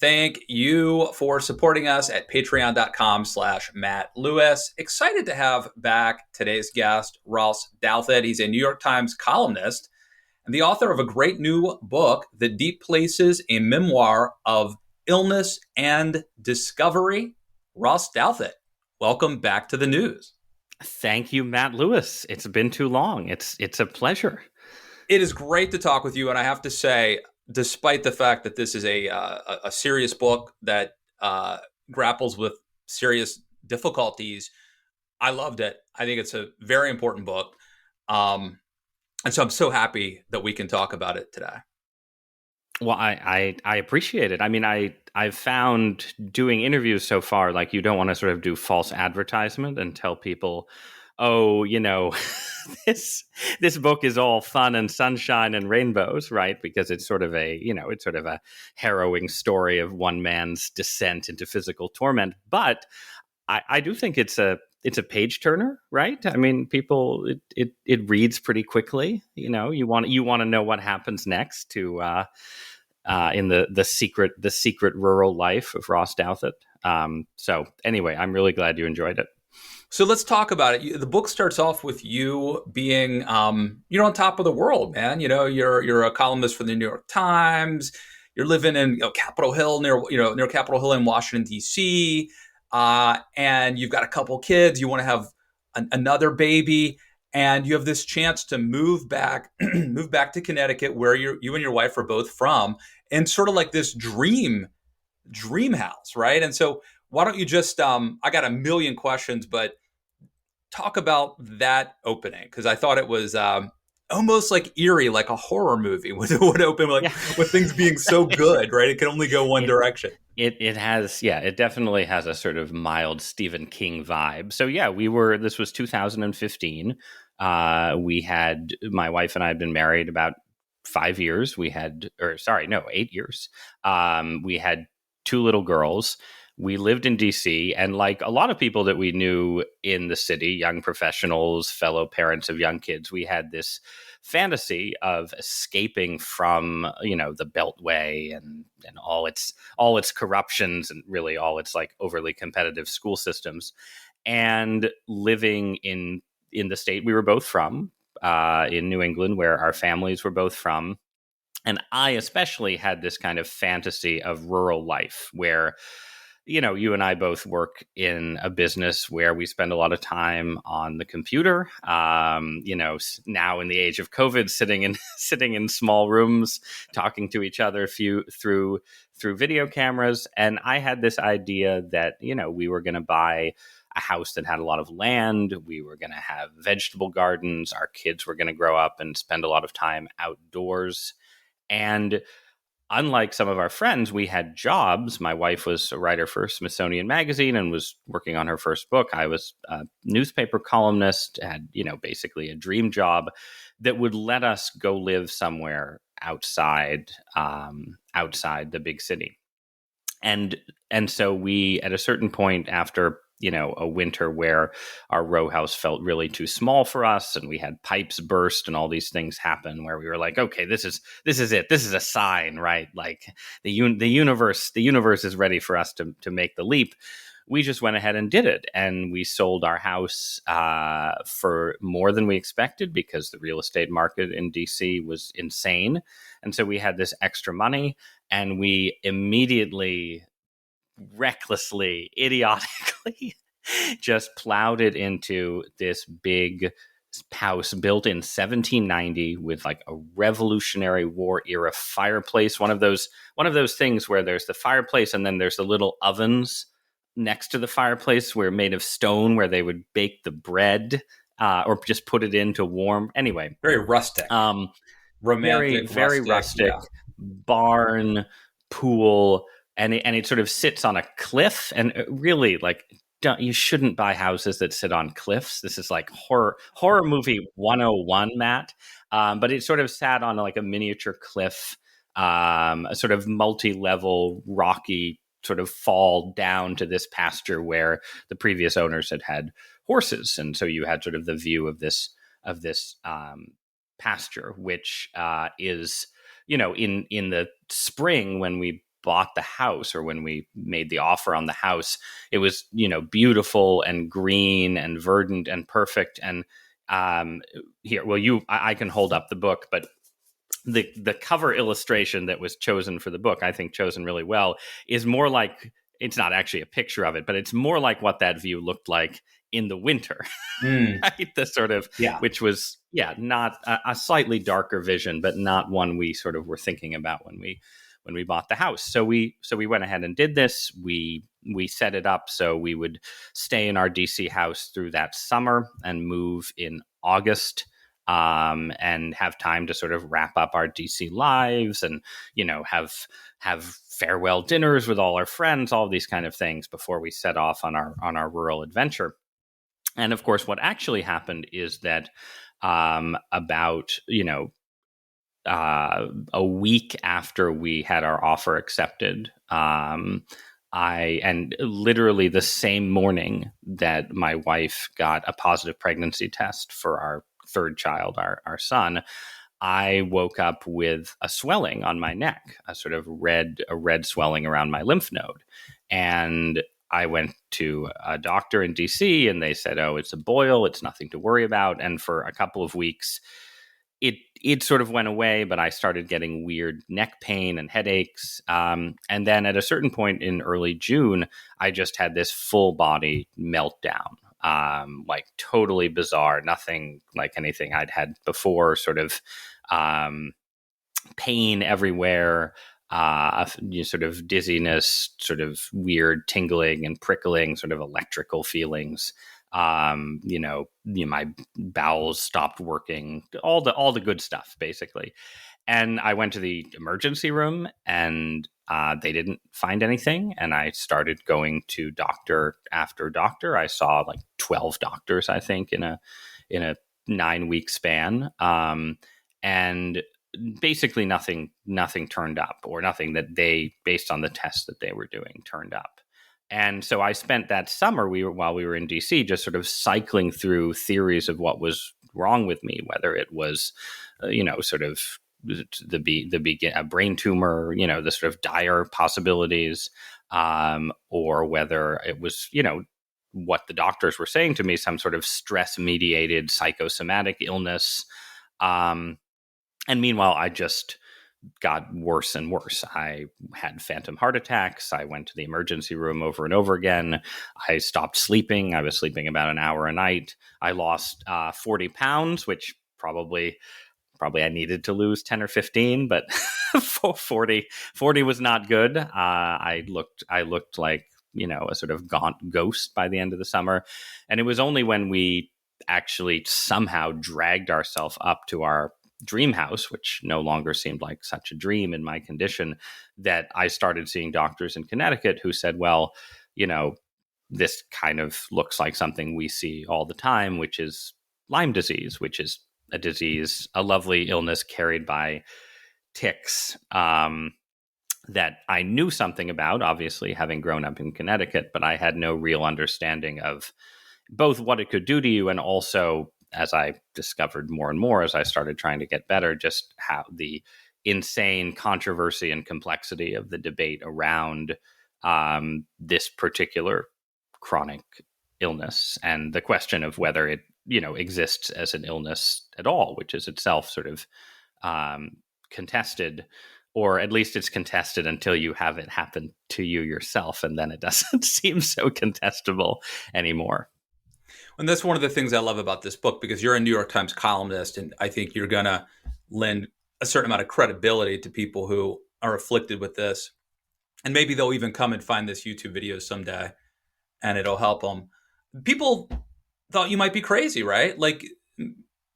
Thank you for supporting us at patreon.com/Matt Lewis. Excited to have back today's guest, Ross Douthat. He's a New York Times columnist and the author of a great new book that deep places a memoir of illness and discovery. Ross Douthat, welcome back to the news. Thank you, Matt Lewis. It's been too long. It's a pleasure. It is great to talk with you, and I have to say, despite the fact that this is a serious book that grapples with serious difficulties, I loved it. I think it's a very important book, and so I'm so happy that we can talk about it today. Well, I appreciate it. I mean, I've found doing interviews so far, like, you don't want to sort of do false advertisement and tell people, oh, you know, this book is all fun and sunshine and rainbows, right? Because it's sort of a harrowing story of one man's descent into physical torment. But I do think it's a page turner, right? I mean, people, it reads pretty quickly. You know, you want to know what happens next to in the secret rural life of Ross Douthat. So anyway, I'm really glad you enjoyed it. So let's talk about it. The book starts off with you being, on top of the world, man. You know, you're a columnist for the New York Times. You're living in Capitol Hill, near Capitol Hill in Washington, D.C., and you've got a couple kids. You want to have another baby, and you have this chance to move back to Connecticut, where you and your wife are both from, and sort of like this dream house, right? And so why don't you just, I got a million questions, but talk about that opening, because I thought it was almost like eerie, like a horror movie would open, with things being so good, right? It can only go one direction. It definitely has a sort of mild Stephen King vibe. So yeah, this was 2015. My wife and I had been married about 5 years. 8 years. We had 2 little girls. We lived in DC, and like a lot of people that we knew in the city, young professionals, fellow parents of young kids, we had this fantasy of escaping from, the Beltway and all its corruptions and really all its like overly competitive school systems, and living in the state we were both from, in New England, where our families were both from. And I especially had this kind of fantasy of rural life where, you and I both work in a business where we spend a lot of time on the computer. Now in the age of COVID, sitting in small rooms, talking to each other through video cameras. And I had this idea that, we were going to buy a house that had a lot of land. We were going to have vegetable gardens. Our kids were going to grow up and spend a lot of time outdoors. And unlike some of our friends, we had jobs. My wife was a writer for Smithsonian Magazine and was working on her first book. I was a newspaper columnist, had, basically a dream job that would let us go live somewhere outside the big city. And so we, at a certain point after a winter where our row house felt really too small for us and we had pipes burst and all these things happen, where we were like, okay, this is it. This is a sign, right? Like the universe is ready for us to make the leap. We just went ahead and did it. And we sold our house for more than we expected because the real estate market in DC was insane. And so we had this extra money, and we immediately, recklessly, idiotically just plowed it into this big house built in 1790 with like a Revolutionary War era fireplace. One of those things where there's the fireplace and then there's the little ovens next to the fireplace where made of stone, where they would bake the bread or just put it in to warm. Anyway, very rustic, romantic, very rustic. Yeah. Barn, pool. And it sort of sits on a cliff, and really, like, you shouldn't buy houses that sit on cliffs. This is like horror movie 101, Matt. But it sort of sat on like a miniature cliff, a sort of multi-level rocky sort of fall down to this pasture where the previous owners had horses, and so you had sort of the view of this pasture, which is, in the spring when we bought the house, or when we made the offer on the house, it was, beautiful and green and verdant and perfect. And here, well, I can hold up the book, but the cover illustration that was chosen for the book, I think chosen really well, is more like, it's not actually a picture of it, but it's more like what that view looked like in the winter, Mm, right? The sort of, yeah. which was, not a slightly darker vision, but not one we sort of were thinking about when we bought the house. So we went ahead and did this. We set it up so we would stay in our DC house through that summer and move in August, and have time to sort of wrap up our DC lives and, have farewell dinners with all our friends, all these kind of things before we set off on our rural adventure. And of course, what actually happened is that about, a week after we had our offer accepted, and literally the same morning that my wife got a positive pregnancy test for our third child, our son, I woke up with a swelling on my neck, a sort of red swelling around my lymph node. And I went to a doctor in DC, and they said, "Oh, it's a boil. It's nothing to worry about." And for a couple of weeks, it sort of went away, but I started getting weird neck pain and headaches. And then at a certain point in early June, I just had this full body meltdown, like totally bizarre, nothing like anything I'd had before, sort of pain everywhere, sort of dizziness, sort of weird tingling and prickling, sort of electrical feelings. My bowels stopped working, all the good stuff, basically. And I went to the emergency room, and they didn't find anything. And I started going to doctor after doctor. I saw like 12 doctors, I think, in a 9-week span. And basically nothing turned up, or nothing that they, based on the tests that they were doing, turned up. And so I spent that summer, while we were in DC, just sort of cycling through theories of what was wrong with me, whether it was, sort of a brain tumor, the sort of dire possibilities, or whether it was, what the doctors were saying to me, some sort of stress-mediated psychosomatic illness. And meanwhile, I just got worse and worse. I had phantom heart attacks. I went to the emergency room over and over again. I stopped sleeping. I was sleeping about an hour a night. I lost 40 pounds, which probably I needed to lose 10 or 15, but 40 was not good. I looked like, a sort of gaunt ghost by the end of the summer. And it was only when we actually somehow dragged ourselves up to our dream house, which no longer seemed like such a dream in my condition, that I started seeing doctors in Connecticut who said, well, this kind of looks like something we see all the time, which is Lyme disease, which is a disease, a lovely illness carried by ticks, that I knew something about, obviously, having grown up in Connecticut, but I had no real understanding of both what it could do to you, and also, as I discovered more and more as I started trying to get better, just how the insane controversy and complexity of the debate around this particular chronic illness, and the question of whether it, exists as an illness at all, which is itself sort of contested, or at least it's contested until you have it happen to you yourself, and then it doesn't seem so contestable anymore. And that's one of the things I love about this book, because you're a New York Times columnist, and I think you're going to lend a certain amount of credibility to people who are afflicted with this. And maybe they'll even come and find this YouTube video someday, and it'll help them. People thought you might be crazy, right? Like,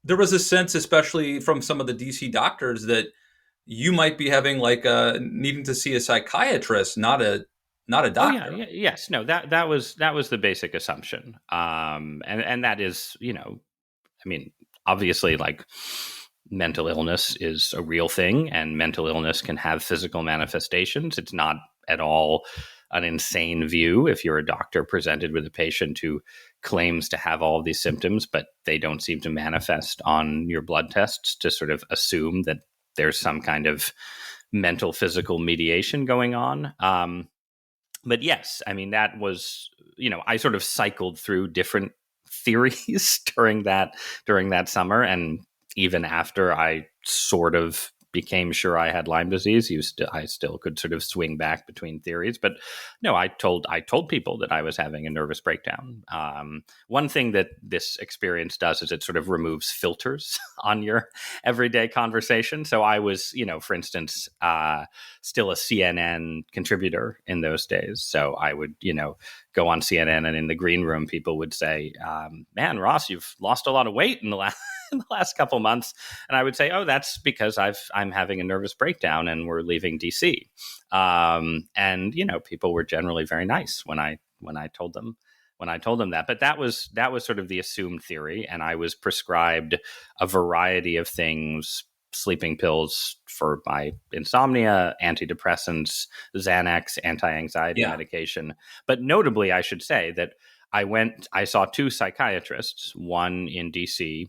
there was a sense, especially from some of the DC doctors, that you might be having needing to see a psychiatrist, not a doctor. Oh yeah, yes, no, that was the basic assumption, and that is, I mean, obviously, like, mental illness is a real thing, and mental illness can have physical manifestations. It's not at all an insane view if you're a doctor presented with a patient who claims to have all of these symptoms, but they don't seem to manifest on your blood tests, to sort of assume that there's some kind of mental physical mediation going on. But yes, I mean, that was, I sort of cycled through different theories during that summer, and even after I sort of became sure I had Lyme disease, I still could sort of swing back between theories. But no, I told people that I was having a nervous breakdown. One thing that this experience does is it sort of removes filters on your everyday conversation. So I was, for instance, still a CNN contributor in those days. So I would, go on CNN, and in the green room, people would say, "Man, Ross, you've lost a lot of weight in the last couple months." And I would say, "Oh, that's because I'm having a nervous breakdown and we're leaving DC." And people were generally very nice when I told them that. But that was sort of the assumed theory, and I was prescribed a variety of things: sleeping pills for my insomnia, antidepressants, Xanax, anti-anxiety medication. But notably, I should say that I saw two psychiatrists, one in DC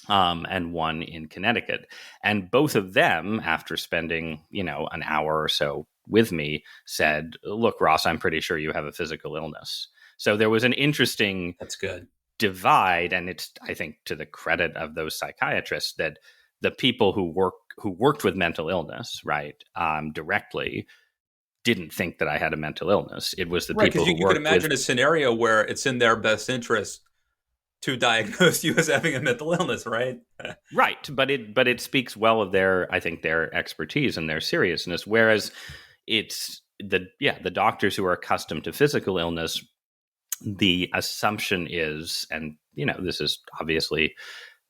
and one in Connecticut. And both of them, after spending, an hour or so with me, said, "Look, Ross, I'm pretty sure you have a physical illness." So there was an interesting That's good. divide. And it's, I think, to the credit of those psychiatrists that the people who worked with mental illness, right, directly, didn't think that I had a mental illness. It was the Right, people because who you could worked imagine with a scenario where it's in their best interest to diagnose you as having a mental illness, right? right, but it speaks well of their expertise and their seriousness. Whereas it's the doctors who are accustomed to physical illness, the assumption is, and this is obviously,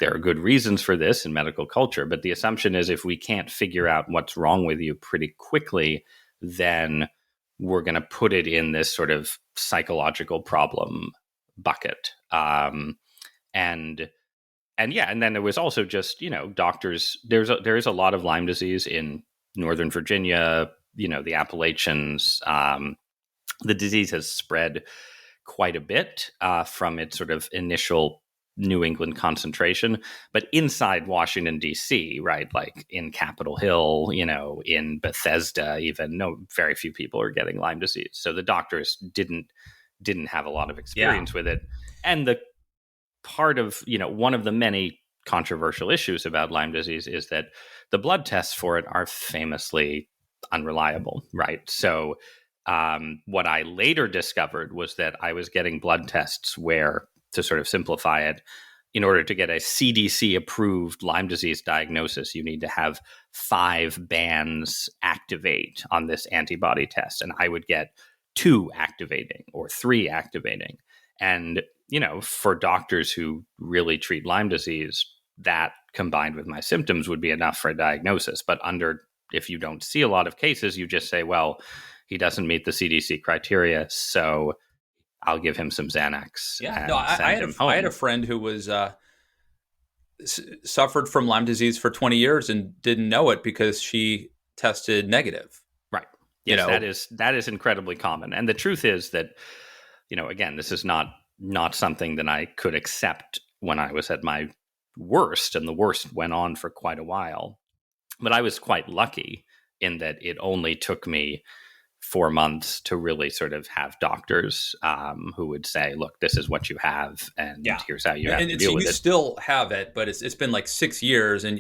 there are good reasons for this in medical culture, but the assumption is if we can't figure out what's wrong with you pretty quickly, then we're going to put it in this sort of psychological problem bucket. And then there was also just, doctors. There is a lot of Lyme disease in Northern Virginia, the Appalachians. The disease has spread quite a bit from its sort of initial New England concentration, but inside Washington, D.C., right, like in Capitol Hill, in Bethesda, even, very few people are getting Lyme disease. So the doctors didn't have a lot of experience with it. And the part of, one of the many controversial issues about Lyme disease is that the blood tests for it are famously unreliable, right? So what I later discovered was that I was getting blood tests where, to sort of simplify it, in order to get a CDC approved Lyme disease diagnosis, you need to have 5 bands activate on this antibody test. And I would get 2 activating or 3 activating. And, for doctors who really treat Lyme disease, that combined with my symptoms would be enough for a diagnosis. But if you don't see a lot of cases, you just say, well, he doesn't meet the CDC criteria, so I'll give him some Xanax and send him home. I had a friend who was suffered from Lyme disease for 20 years and didn't know it because she tested negative. Right. Yes, that is incredibly common. And the truth is that, again, this is not something that I could accept when I was at my worst, and the worst went on for quite a while. But I was quite lucky in that it only took me 4 months to really sort of have doctors who would say, "Look, this is what you have, and here's how you have to deal with it." You still have it, but it's been like 6 years, and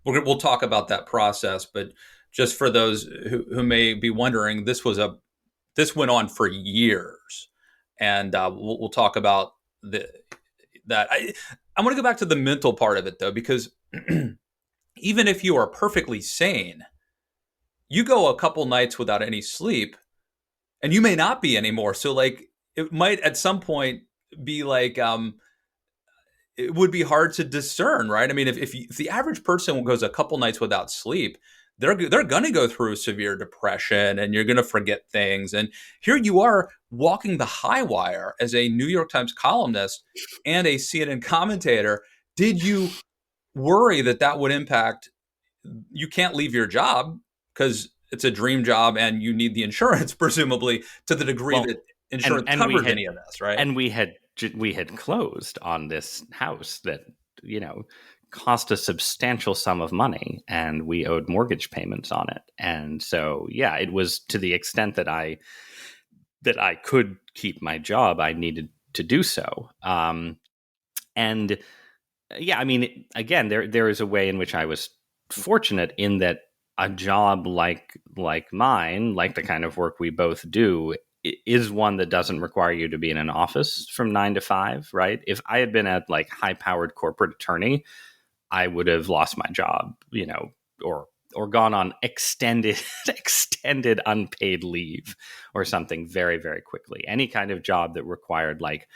we'll talk about that process. But just for those who may be wondering, this went on for years, and we'll talk about that. I want to go back to the mental part of it though, because even if you are perfectly sane, you go a couple nights without any sleep and you may not be anymore. So like it might at some point be like, it would be hard to discern, right? I mean, if the average person goes a couple nights without sleep, they're going to go through severe depression and you're going to forget things. And here you are walking the high wire as a New York Times columnist and a CNN commentator. Did you worry that would impact? You can't leave your job because it's a dream job and you need the insurance, presumably, to the degree that insurance covers any of this, right? And we had closed on this house that, cost a substantial sum of money, and we owed mortgage payments on it. And so, yeah, it was to the extent that I could keep my job, I needed to do so. And yeah, I mean, again, there is a way in which I was fortunate in that a job like mine, like the kind of work we both do, is one that doesn't require you to be in an office from 9 to 5, right? If I had been at like high-powered corporate attorney, I would have lost my job, or gone on extended extended unpaid leave or something very, very quickly. Any kind of job that required like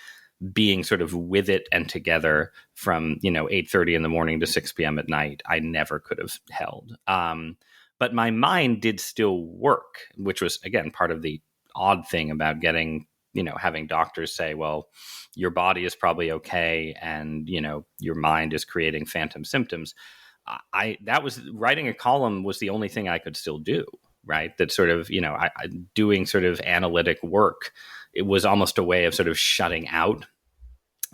being sort of with it and together from 8:30 in the morning to 6 p.m. at night, I never could have held. But my mind did still work, which was again part of the odd thing about having doctors say, well, your body is probably okay, and your mind is creating phantom symptoms. That was writing a column was the only thing I could still do, right? That sort of doing sort of analytic work. It was almost a way of sort of shutting out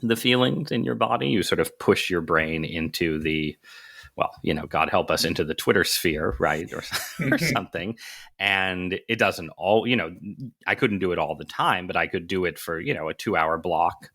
the feelings in your body. You sort of push your brain into God help us, into the Twitter sphere, right? Or something. And it doesn't I couldn't do it all the time, but I could do it for, a 2-hour block.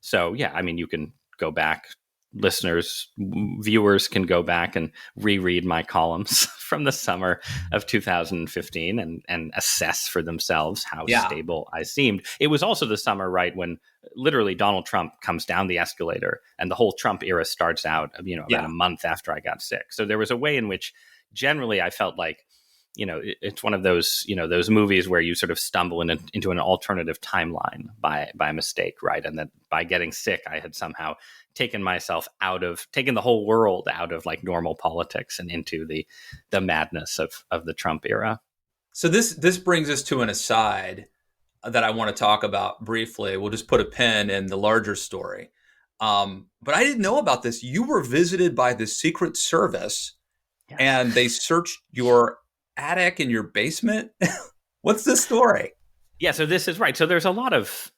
So yeah, I mean, you can go back, viewers can go back and reread my columns from the summer of 2015 and assess for themselves how stable I seemed. It was also the summer, right, when literally Donald Trump comes down the escalator and the whole Trump era starts out, about a month after I got sick. So there was a way in which generally I felt like, it's one of those, those movies where you sort of stumble into an alternative timeline by mistake, right? And that by getting sick, I had somehow taken the whole world out of like normal politics and into the madness of the Trump era. So this brings us to an aside that I want to talk about briefly. We'll just put a pin in the larger story. But I didn't know about this. You were visited by the Secret Service, Yes. And they searched your attic and your basement. What's the story? Yeah, so this is right. So there's a lot of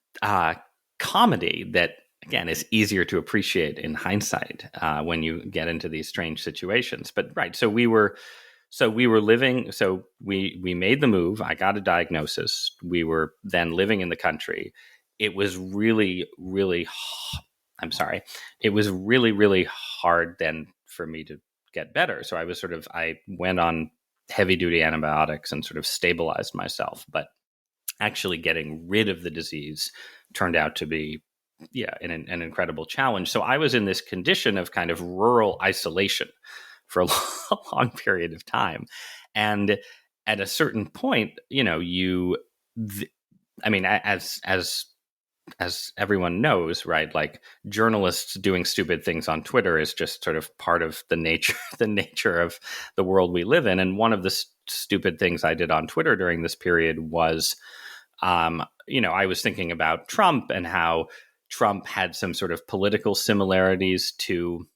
comedy that, again, is easier to appreciate in hindsight when you get into these strange situations. But right, so we were living. So we made the move. I got a diagnosis. We were then living in the country. It was really, really. I'm sorry. It was really, really hard then for me to get better. So I went on heavy duty antibiotics and sort of stabilized myself. But actually getting rid of the disease turned out to be an incredible challenge. So I was in this condition of kind of rural isolation for a long period of time. And at a certain point, as everyone knows, right? Like journalists doing stupid things on Twitter is just sort of part of the nature of the world we live in. And one of the stupid things I did on Twitter during this period was, I was thinking about Trump and how Trump had some sort of political similarities to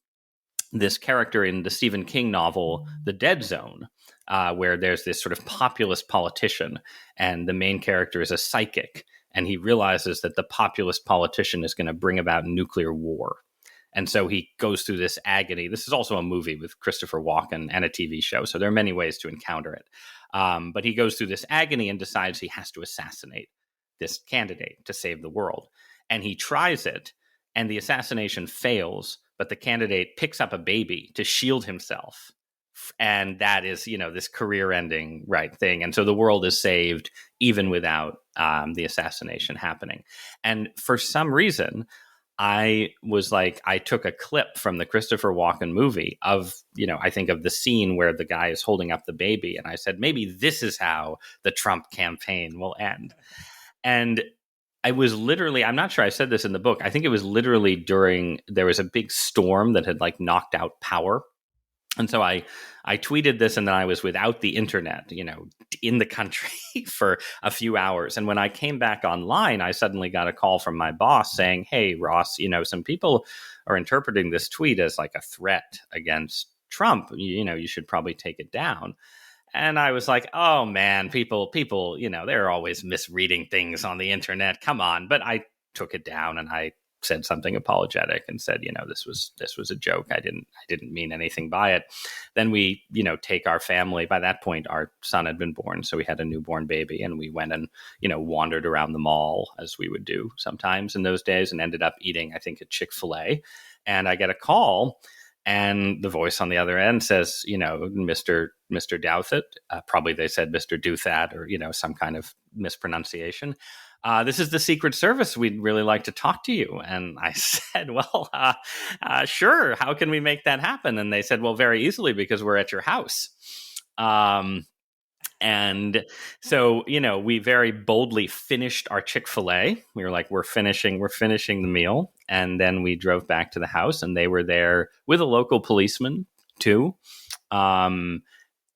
this character in the Stephen King novel, The Dead Zone, where there's this sort of populist politician and the main character is a psychic. And he realizes that the populist politician is going to bring about nuclear war. And so he goes through this agony. This is also a movie with Christopher Walken and a TV show. So there are many ways to encounter it. But he goes through this agony and decides he has to assassinate this candidate to save the world. And he tries it, and the assassination fails, but the candidate picks up a baby to shield himself. And that is, this career-ending thing. And so the world is saved even without the assassination happening. And for some reason, I took a clip from the Christopher Walken movie of, I think of the scene where the guy is holding up the baby. And I said, maybe this is how the Trump campaign will end. And I was literally, I'm not sure I said this in the book. I think it was literally there was a big storm that had knocked out power. And so I tweeted this, and then I was without the internet, in the country for a few hours. And when I came back online, I suddenly got a call from my boss saying, hey, Ross, some people are interpreting this tweet as like a threat against Trump. You should probably take it down. And I was like, oh, man, people, they're always misreading things on the internet. Come on. But I took it down, and I said something apologetic and said, this was a joke. I didn't mean anything by it. Then we, take our family. By that point, our son had been born, so we had a newborn baby, and we went and, wandered around the mall as we would do sometimes in those days, and ended up eating, I think, at Chick-fil-A. And I get a call, and the voice on the other end says, Mr. Douthat, probably they said Mr. Douthat, or, some kind of mispronunciation. This is the Secret Service. We'd really like to talk to you. And I said, well, sure. How can we make that happen? And they said, well, very easily, because we're at your house. And so, we very boldly finished our Chick-fil-A. We were like, we're finishing the meal. And then we drove back to the house, and they were there with a local policeman too. And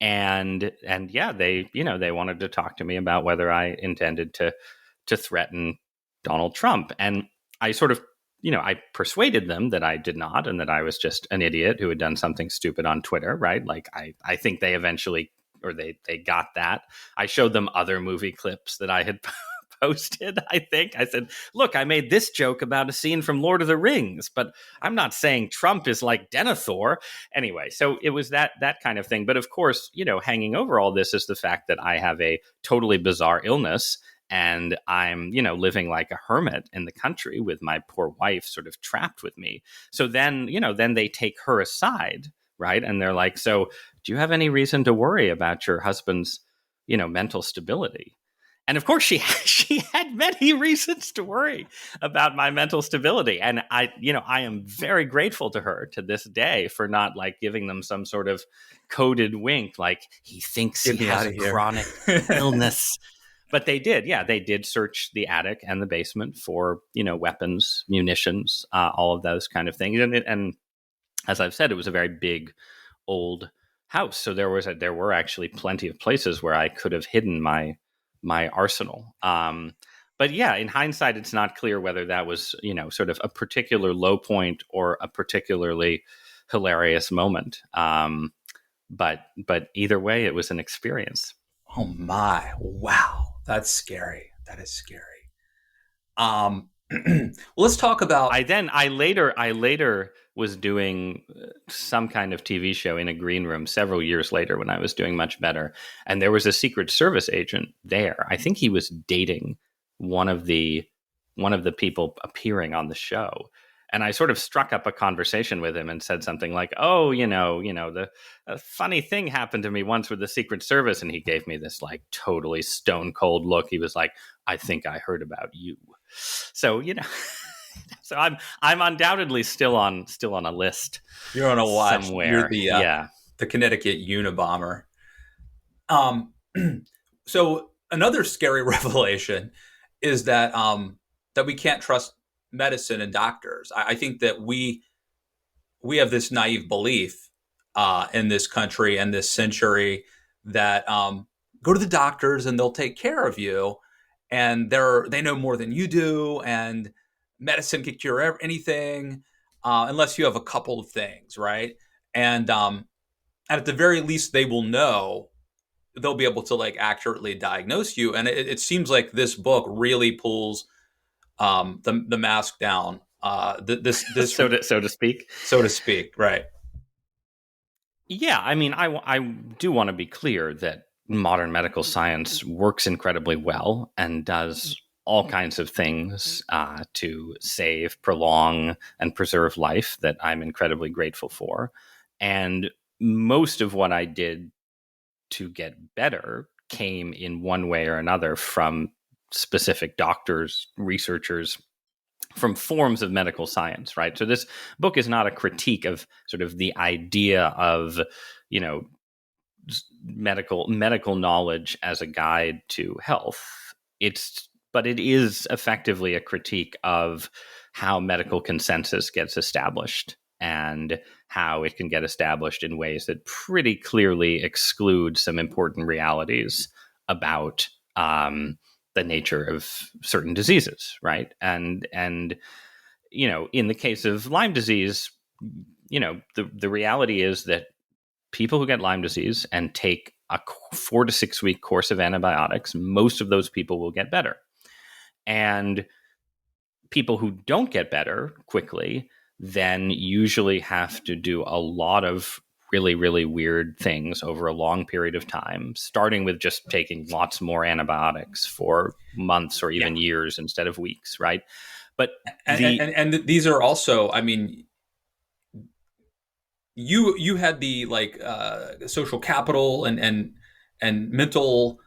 yeah, they wanted to talk to me about whether I intended to threaten Donald Trump. And I sort of, I persuaded them that I did not, and that I was just an idiot who had done something stupid on Twitter, right? Like, I think they eventually, or they got that. I showed them other movie clips that I had posted. I think I said, look, I made this joke about a scene from Lord of the Rings, but I'm not saying Trump is like Denethor. Anyway, so it was that kind of thing. But of course, hanging over all this is the fact that I have a totally bizarre illness, and I'm, living like a hermit in the country with my poor wife sort of trapped with me. So then, then they take her aside, right? And they're like, so do you have any reason to worry about your husband's, mental stability? And of course, she had many reasons to worry about my mental stability. And I am very grateful to her to this day for not like giving them some sort of coded wink, like he thinks he has a chronic illness. But they did. Yeah, they did search the attic and the basement for, weapons, munitions, all of those kind of things. And as I've said, it was a very big, old house. So there were actually plenty of places where I could have hidden my arsenal. But yeah, in hindsight, it's not clear whether that was, sort of a particular low point or a particularly hilarious moment. But either way, it was an experience. Oh my, wow. That's scary. That is scary. Well, let's talk about. I later was doing some kind of TV show in a green room several years later when I was doing much better, and there was a Secret Service agent there. I think he was dating one of the people appearing on the show. And I sort of struck up a conversation with him and said something like, "Oh, the funny thing happened to me once with the Secret Service," and he gave me this like totally stone cold look. He was like, "I think I heard about you." So so I'm undoubtedly still on a list. You're on a watch somewhere. You're the Connecticut Unabomber. So another scary revelation is that that we can't trust medicine and doctors. I think that we have this naive belief in this country and this century that go to the doctors and they'll take care of you, and they know more than you do, and medicine can cure anything unless you have a couple of things, right? And at the very least, they will know. They'll be able to like accurately diagnose you, and it seems like this book really pulls the mask down, this so to speak, right? Yeah, I mean, I do want to be clear that modern medical science works incredibly well and does all kinds of things to save, prolong, and preserve life that I'm incredibly grateful for. And most of what I did to get better came in one way or another from specific doctors, researchers, from forms of medical science, right? So this book is not a critique of sort of the idea of, medical knowledge as a guide to health. But it is effectively a critique of how medical consensus gets established and how it can get established in ways that pretty clearly exclude some important realities about the nature of certain diseases, right? And in the case of Lyme disease, the reality is that people who get Lyme disease and take a 4 to 6 week course of antibiotics, most of those people will get better. And people who don't get better quickly then usually have to do a lot of really, really weird things over a long period of time, starting with just taking lots more antibiotics for months or Yeah. even years instead of weeks, right? But and these are also, I mean, you had the like social capital and mental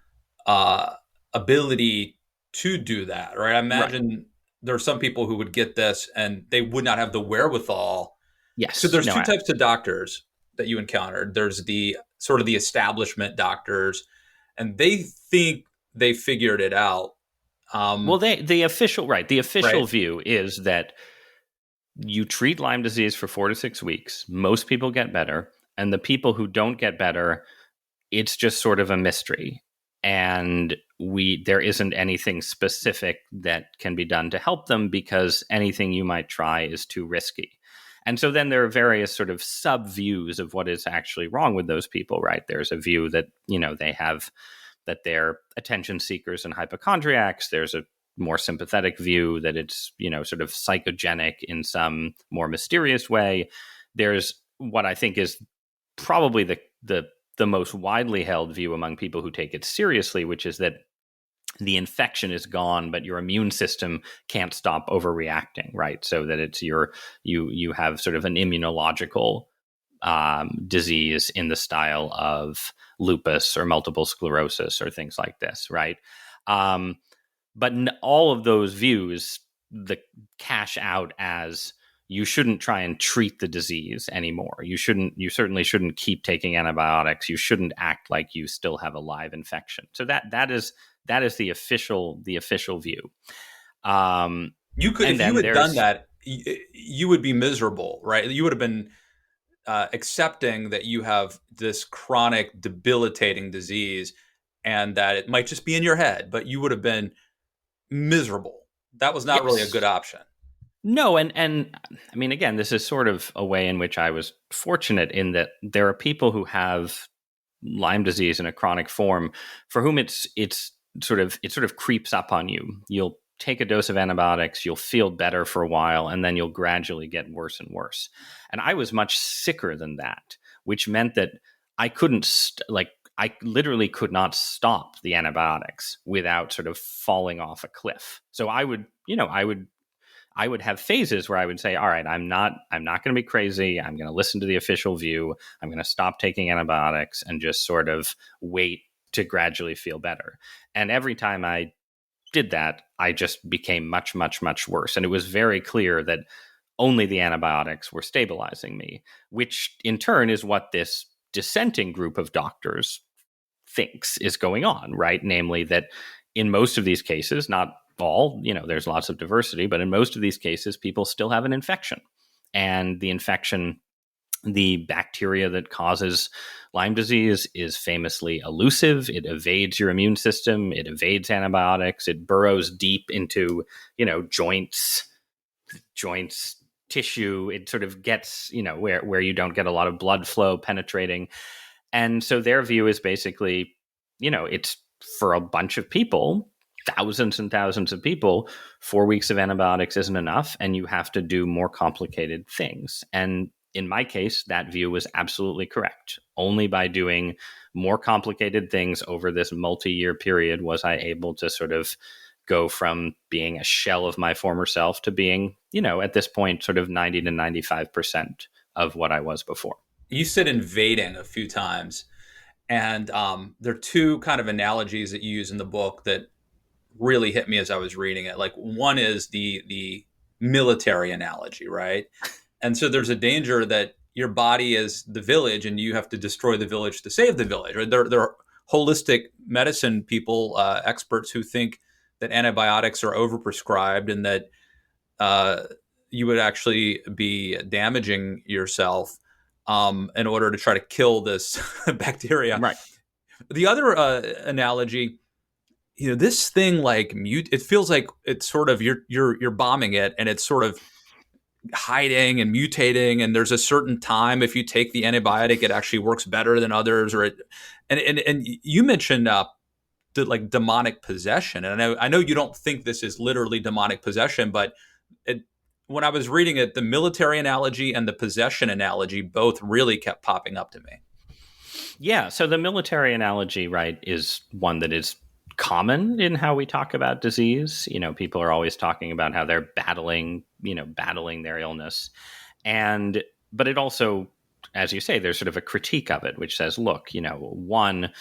uh, ability to do that, right? I right, imagine there are some people who would get this and they would not have the wherewithal. So yes, there's no, two types of doctors that you encountered. There's the sort of the establishment doctors, and they think they figured it out. well, Um, the official right, the official right. view is that you treat Lyme disease for 4 to 6 weeks. Most people get better, and the people who don't get better, it's just sort of a mystery, and there isn't anything specific that can be done to help them because anything you might try is too risky. And so then there are various sort of sub views of what is actually wrong with those people, right? There's a view that, they have that they're attention seekers and hypochondriacs. There's a more sympathetic view that it's, sort of psychogenic in some more mysterious way. There's what I think is probably the most widely held view among people who take it seriously, which is that the infection is gone, but your immune system can't stop overreacting, right? So that it's you have sort of an immunological disease in the style of lupus or multiple sclerosis or things like this, right? But all of those views, the cash out as you shouldn't try and treat the disease anymore. You certainly shouldn't keep taking antibiotics. You shouldn't act like you still have a live infection. So that is the official view. You could, And if you then had done there's that, you would be miserable, right? You would have been accepting that you have this chronic, debilitating disease, and that it might just be in your head, but you would have been miserable. That was not really a good yes. option. No, and I mean, again, this is sort of a way in which I was fortunate in that there are people who have Lyme disease in a chronic form for whom it sort of creeps up on you. You'll take a dose of antibiotics, you'll feel better for a while, and then you'll gradually get worse and worse. And I was much sicker than that, which meant that I couldn't I literally could not stop the antibiotics without sort of falling off a cliff. So I would have phases where I would say, all right, I'm not going to be crazy. I'm going to listen to the official view. I'm going to stop taking antibiotics and just sort of wait to gradually feel better. And every time I did that, I just became much, much, much worse. And it was very clear that only the antibiotics were stabilizing me, which in turn is what this dissenting group of doctors thinks is going on, right? Namely that in most of these cases, not all, there's lots of diversity, but in most of these cases, people still have an infection. And the infection, the bacteria that causes Lyme disease is famously elusive. It evades your immune system. It evades antibiotics. It burrows deep into, joints, tissue. It sort of gets, where you don't get a lot of blood flow penetrating. And so their view is basically, it's for a bunch of people, thousands and thousands of people, 4 weeks of antibiotics isn't enough, and you have to do more complicated things. And in my case, that view was absolutely correct. Only by doing more complicated things over this multi-year period was I able to sort of go from being a shell of my former self to being, at this point, sort of 90 to 95% of what I was before. You said invading a few times, and there are two kind of analogies that you use in the book that really hit me as I was reading it. Like, one is the military analogy, right? And so there's a danger that your body is the village and you have to destroy the village to save the village. Right? There are holistic medicine people, experts who think that antibiotics are overprescribed and that you would actually be damaging yourself in order to try to kill this bacteria. Right. The other analogy, this thing like it feels like it's sort of you're bombing it and it's sort of hiding and mutating, and there's a certain time if you take the antibiotic it actually works better than others, and you mentioned the like demonic possession, and I know you don't think this is literally demonic possession, but it, when I was reading it, the military analogy and the possession analogy both really kept popping up to me. Yeah. So the military analogy, right, is one that is common in how we talk about disease. People are always talking about how they're battling their illness. But it also, as you say, there's sort of a critique of it, which says, look, one,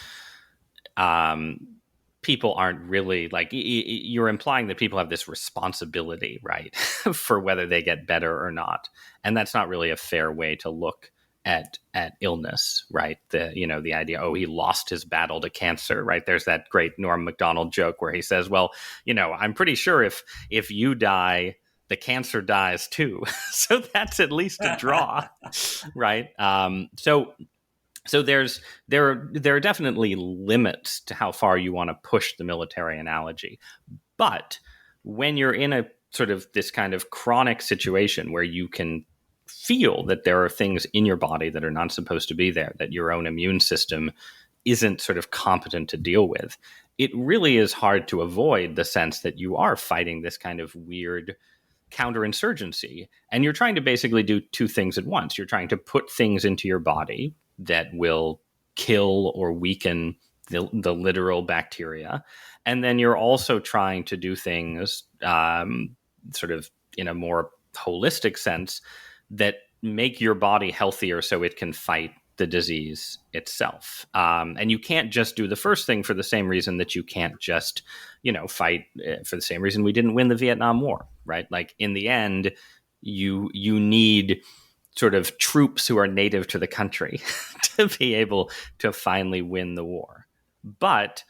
people aren't really like, you're implying that people have this responsibility, right, for whether they get better or not. And that's not really a fair way to look at illness, right? The idea, oh, he lost his battle to cancer, right? There's that great Norm Macdonald joke where he says, well, I'm pretty sure if you die, the cancer dies too. So that's at least a draw, right? So there are definitely limits to how far you want to push the military analogy. But when you're in a sort of this kind of chronic situation where you can feel that there are things in your body that are not supposed to be there, that your own immune system isn't sort of competent to deal with, it really is hard to avoid the sense that you are fighting this kind of weird counterinsurgency. And you're trying to basically do two things at once. You're trying to put things into your body that will kill or weaken the literal bacteria. And then you're also trying to do things sort of in a more holistic sense that make your body healthier so it can fight the disease itself. And you can't just do the first thing for the same reason that you can't just, fight for the same reason we didn't win the Vietnam War, right? Like in the end, you need sort of troops who are native to the country to be able to finally win the war. But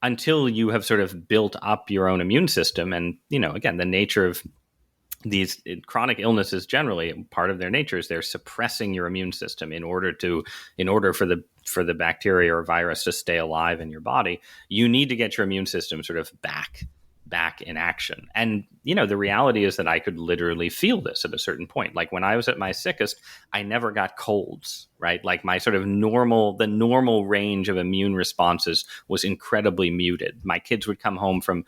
until you have sort of built up your own immune system, and, again, the nature of these chronic illnesses, generally part of their nature is they're suppressing your immune system in order for the bacteria or virus to stay alive in your body. You need to get your immune system sort of back in action. And, the reality is that I could literally feel this at a certain point. Like when I was at my sickest, I never got colds, right? Like my sort of the normal range of immune responses was incredibly muted. My kids would come home from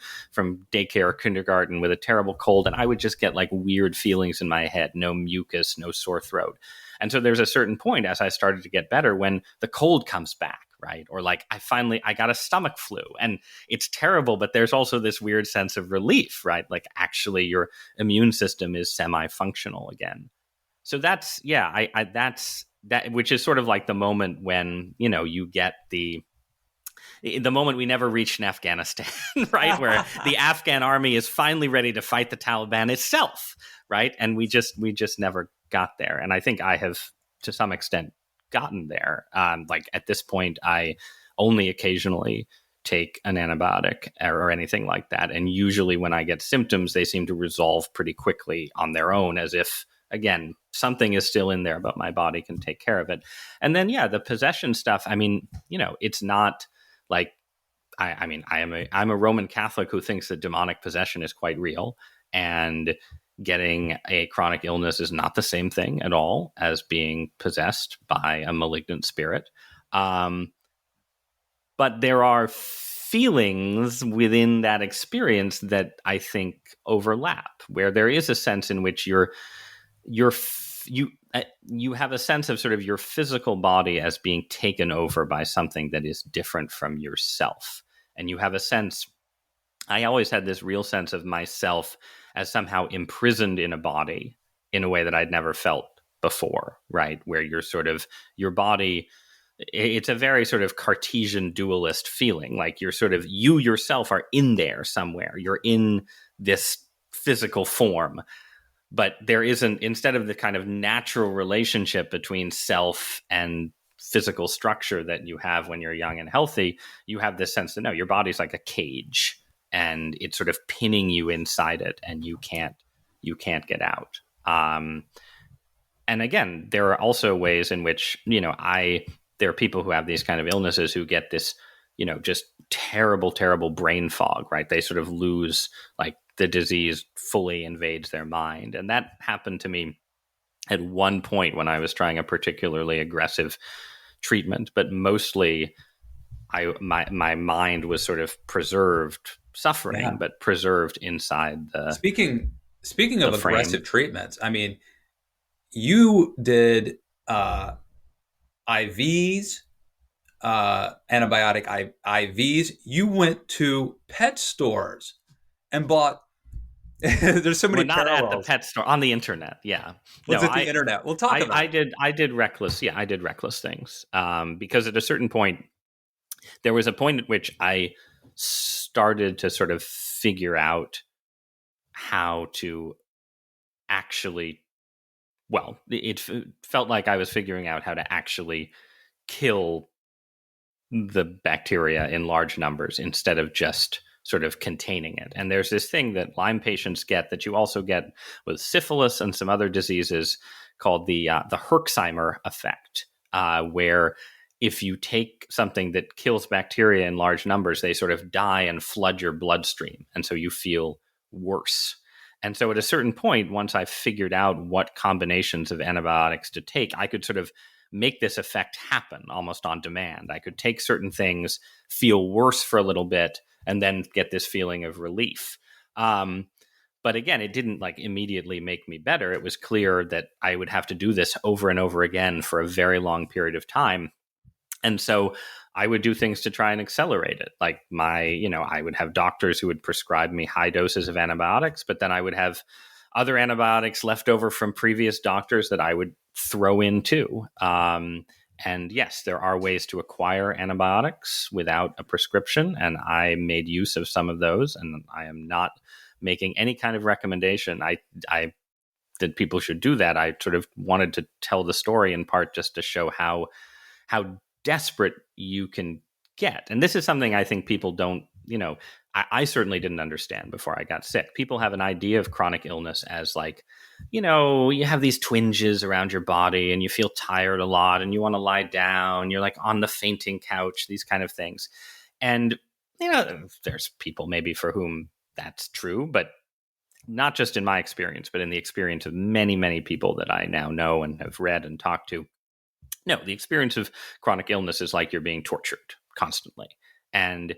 daycare or kindergarten with a terrible cold, and I would just get like weird feelings in my head, no mucus, no sore throat. And so there's a certain point as I started to get better when the cold comes back, right? Or like I got a stomach flu and it's terrible, but there's also this weird sense of relief, right? Like actually your immune system is semi-functional again. So that's, that's that, which is sort of like the moment when, you get the moment we never reached in Afghanistan, right? Where the Afghan army is finally ready to fight the Taliban itself, right? And we just never got there. And I think I have, to some extent, gotten there. Like at this point, I only occasionally take an antibiotic or anything like that. And usually when I get symptoms, they seem to resolve pretty quickly on their own, as if, again, something is still in there, but my body can take care of it. And then, the possession stuff, I mean, it's not like, I'm a Roman Catholic who thinks that demonic possession is quite real, and getting a chronic illness is not the same thing at all as being possessed by a malignant spirit. But there are feelings within that experience that I think overlap, where there is a sense in which you have a sense of sort of your physical body as being taken over by something that is different from yourself. And you have a sense, I always had this real sense of myself as somehow imprisoned in a body in a way that I'd never felt before, right? Where you're sort of, your body, it's a very sort of Cartesian dualist feeling. Like you're sort of, you yourself are in there somewhere. You're in this physical form. But there isn't, instead of the kind of natural relationship between self and physical structure that you have when you're young and healthy, you have this sense that no, your body's like a cage and it's sort of pinning you inside it and you can't get out. And again, there are also ways in which, there are people who have these kind of illnesses who get this, just terrible, terrible brain fog, right? They sort of lose, like, the disease fully invades their mind. And that happened to me at one point when I was trying a particularly aggressive treatment, but mostly my mind was sort of preserved, suffering, but preserved inside the... Speaking of the frame. aggressive treatments, I mean, you did IVs, antibiotic IVs. You went to pet stores and bought. There's so Well, many not at the parallels. pet store, on the internet. Yeah. Was No, it the internet? We'll talk about I it. did reckless. Yeah, I did reckless things. Because at a certain point, there was a point at which I started to sort of figure out how to actually, well, felt like I was figuring out how to actually kill the bacteria in large numbers instead of just sort of containing it. And there's this thing that Lyme patients get that you also get with syphilis and some other diseases called the Herxheimer effect, where if you take something that kills bacteria in large numbers, they sort of die and flood your bloodstream, and so you feel worse. And so at a certain point, once I figured out what combinations of antibiotics to take, I could sort of make this effect happen almost on demand. I could take certain things, feel worse for a little bit, and then get this feeling of relief. But again, it didn't like immediately make me better. It was clear that I would have to do this over and over again for a very long period of time. And so I would do things to try and accelerate it. Like I would have doctors who would prescribe me high doses of antibiotics, but then I would have other antibiotics left over from previous doctors that I would throw in too. And yes, there are ways to acquire antibiotics without a prescription, and I made use of some of those. And I am not making any kind of recommendation. I that people should do that. I sort of wanted to tell the story in part just to show how desperate you can get. And this is something I think people don't, I certainly didn't understand before I got sick. People have an idea of chronic illness as like, you have these twinges around your body and you feel tired a lot and you want to lie down. You're like on the fainting couch, these kind of things. And, there's people maybe for whom that's true, but not just in my experience, but in the experience of many, many people that I now know and have read and talked to. No, the experience of chronic illness is like you're being tortured constantly. And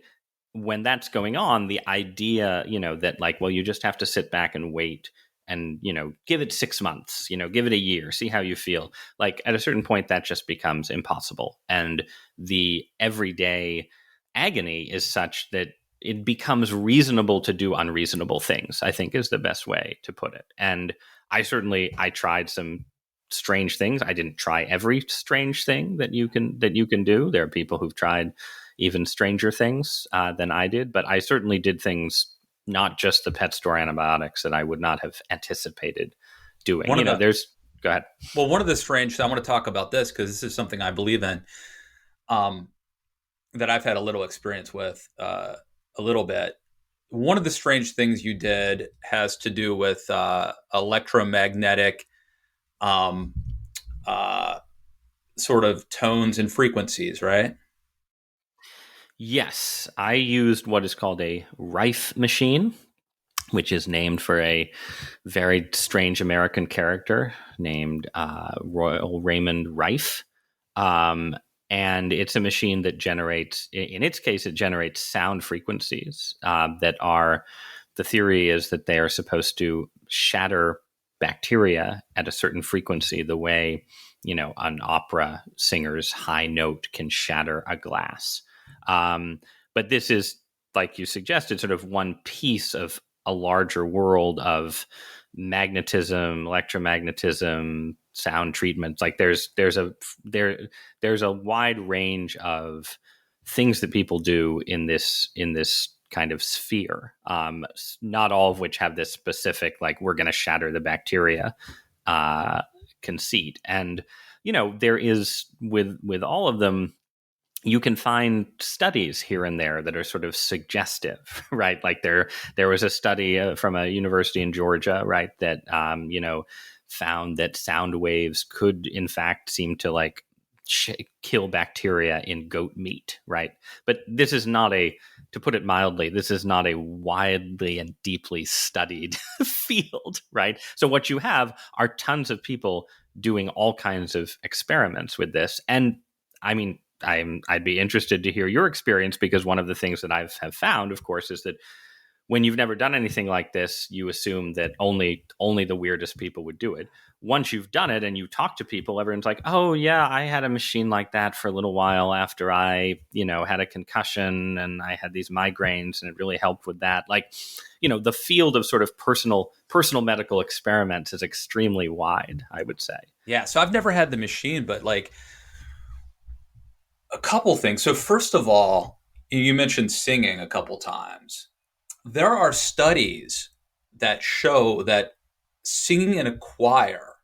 when that's going on, the idea, that like, well, you just have to sit back and wait and, give it 6 months, give it a year, see how you feel. Like at a certain point, that just becomes impossible. And the everyday agony is such that it becomes reasonable to do unreasonable things, I think is the best way to put it. And I tried some strange things. I didn't try every strange thing that you can do. There are people who've tried even stranger things than I did, but I certainly did things, not just the pet store antibiotics, that I would not have anticipated doing. Go ahead. Well, one of the strange, I want to talk about this because this is something I believe in, that I've had a little experience with, a little bit. One of the strange things you did has to do with electromagnetic sort of tones and frequencies, right? Yes, I used what is called a Rife machine, which is named for a very strange American character named Royal Raymond Rife. And it's a machine that generates, in its case, it generates sound frequencies that are, the theory is that they are supposed to shatter bacteria at a certain frequency, the way, an opera singer's high note can shatter a glass. But this is, like you suggested, sort of one piece of a larger world of magnetism, electromagnetism, sound treatments. Like there's a wide range of things that people do in this kind of sphere. Not all of which have this specific, like, we're going to shatter the bacteria conceit. And there is with all of them, you can find studies here and there that are sort of suggestive, right? Like there was a study from a university in Georgia, right, that found that sound waves could, in fact, seem to like kill bacteria in goat meat, right? But this is not to put it mildly, this is not a widely and deeply studied field, right? So what you have are tons of people doing all kinds of experiments with this, and I mean, I'd be interested to hear your experience, because one of the things that have found, of course, is that when you've never done anything like this, you assume that only the weirdest people would do it. Once you've done it and you talk to people, everyone's like, oh yeah, I had a machine like that for a little while after I, had a concussion and I had these migraines and it really helped with that. Like, the field of sort of personal medical experiments is extremely wide, I would say. Yeah. So I've never had the machine, but like a couple things. So first of all, you mentioned singing a couple times. There are studies that show that singing in a choir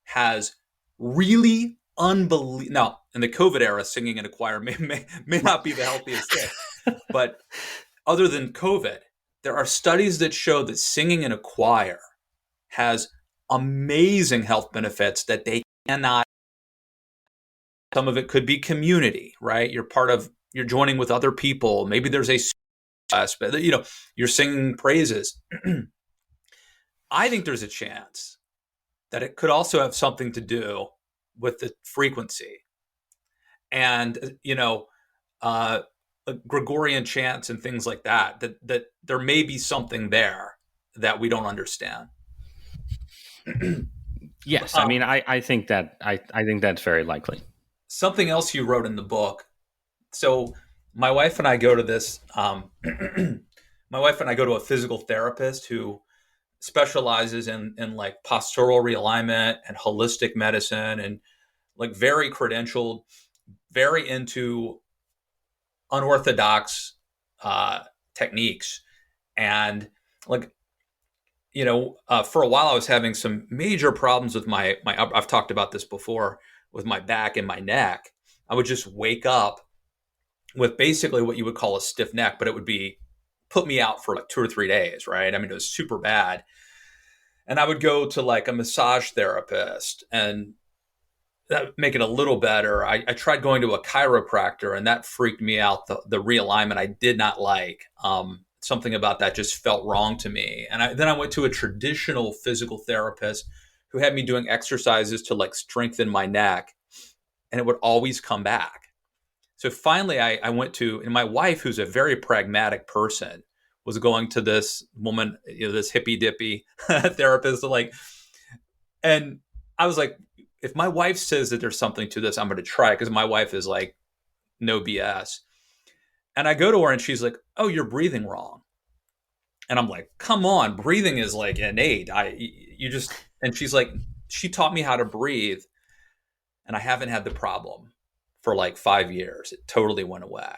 has really unbelievable. Now, in the COVID era, singing in a choir may not be the healthiest thing, but other than COVID, there are studies that show that singing in a choir has amazing health benefits that they cannot. Some of it could be community, right? You're joining with other people. Maybe there's a aspect, you're singing praises. I think there's a chance that it could also have something to do with the frequency and, Gregorian chants and things like that there may be something there that we don't understand. Yes. I mean, I think that's very likely. Something else you wrote in the book. So my wife and I go to this, my wife and I go to a physical therapist who specializes in like postural realignment and holistic medicine and like very credentialed, very into unorthodox techniques. And like, for a while I was having some major problems with my, I've talked about this before, with my back and my neck. I would just wake up with basically what you would call a stiff neck, but it would put me out for like 2 or 3 days, right? I mean, it was super bad. And I would go to like a massage therapist and that make it a little better. I tried going to a chiropractor and that freaked me out. The realignment I did not like. Something about that just felt wrong to me. And then I went to a traditional physical therapist who had me doing exercises to like strengthen my neck, and it would always come back. So finally I went to, and my wife, who's a very pragmatic person, was going to this woman, this hippy dippy therapist, and I was like, if my wife says that there's something to this, I'm going to try it. Cause my wife is like, no BS. And I go to her and she's like, oh, you're breathing wrong. And I'm like, come on, breathing is like innate. And she's like, she taught me how to breathe and I haven't had the problem for like 5 years. It totally went away.